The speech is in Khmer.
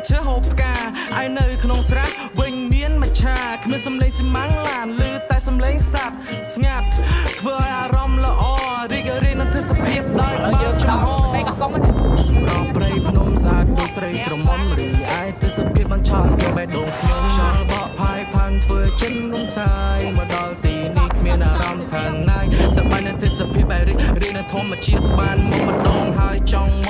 ឈើហូបផ្កាឯនៅក្នុងស្រះវិញមានមច្ឆាគ្មានសំឡេងស៊ីម៉ាំងឡានឮតែសំឡេងសត្វស្ងាត់ធ្វើឲ្យអារម្មណ៍ល្អរីករាយនឹងទេសភាពដោយបើកចំហសម្រាប់ព្រៃភ្នំស្អាតដូចស្រីក្រមុំរីឯទេសភាពបានឆក់យកបេះដូងខ្ញុំឆល់បកផាយផាន់ធ្វើចិនរំសាយមកដល់ទីនេះគ្មានអារម្មណ៍ខាងណាយសប្បាយនឹងទេសភាពបែរិករៀននៅធម្មជាតិបានមកម្ដងហើយចង់